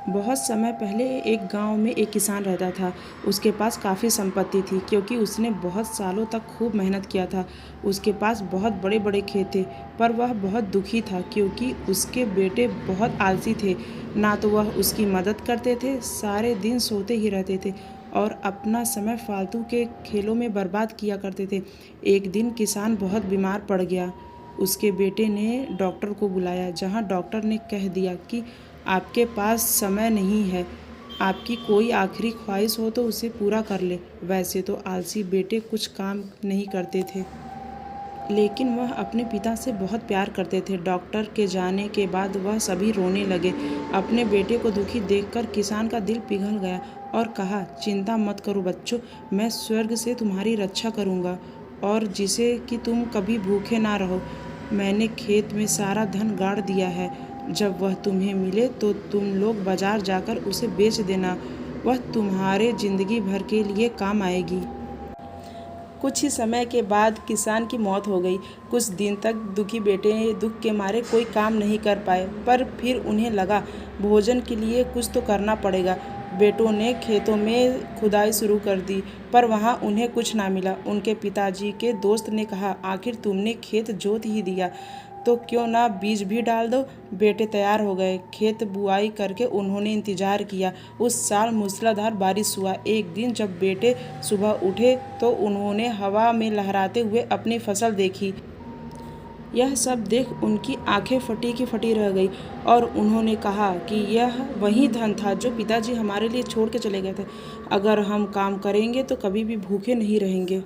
बहुत समय पहले एक गांव में एक किसान रहता था। उसके पास काफ़ी संपत्ति थी क्योंकि उसने बहुत सालों तक खूब मेहनत किया था। उसके पास बहुत बड़े बड़े खेत थे, पर वह बहुत दुखी था क्योंकि उसके बेटे बहुत आलसी थे। ना तो वह उसकी मदद करते थे, सारे दिन सोते ही रहते थे और अपना समय फालतू के खेलों में बर्बाद किया करते थे। एक दिन किसान बहुत बीमार पड़ गया। उसके बेटे ने डॉक्टर को बुलाया, जहां डॉक्टर ने कह दिया कि आपके पास समय नहीं है, आपकी कोई आखिरी ख्वाहिश हो तो उसे पूरा कर ले। वैसे तो आलसी बेटे कुछ काम नहीं करते थे, लेकिन वह अपने पिता से बहुत प्यार करते थे। डॉक्टर के जाने के बाद वह सभी रोने लगे। अपने बेटे को दुखी देखकर किसान का दिल पिघल गया और कहा, चिंता मत करो बच्चों, मैं स्वर्ग से तुम्हारी रक्षा करूंगा और जिसे कि तुम कभी भूखे ना रहो। मैंने खेत में सारा धन गाड़ दिया है, जब वह तुम्हें मिले तो तुम लोग बाजार जाकर उसे बेच देना, वह तुम्हारे जिंदगी भर के लिए काम आएगी। कुछ ही समय के बाद किसान की मौत हो गई। कुछ दिन तक दुखी बेटे दुख के मारे कोई काम नहीं कर पाए, पर फिर उन्हें लगा भोजन के लिए कुछ तो करना पड़ेगा। बेटों ने खेतों में खुदाई शुरू कर दी, पर वहां उन्हें कुछ ना मिला। उनके पिताजी के दोस्त ने कहा, आखिर तुमने खेत जोत ही दिया तो क्यों ना बीज भी डाल दो। बेटे तैयार हो गए। खेत बुआई करके उन्होंने इंतजार किया। उस साल मूसलाधार बारिश हुआ। एक दिन जब बेटे सुबह उठे तो उन्होंने हवा में लहराते हुए अपनी फसल देखी। यह सब देख उनकी आंखें फटी की फटी रह गई और उन्होंने कहा कि यह वही धन था जो पिताजी हमारे लिए छोड़ के चले गए थे। अगर हम काम करेंगे तो कभी भी भूखे नहीं रहेंगे।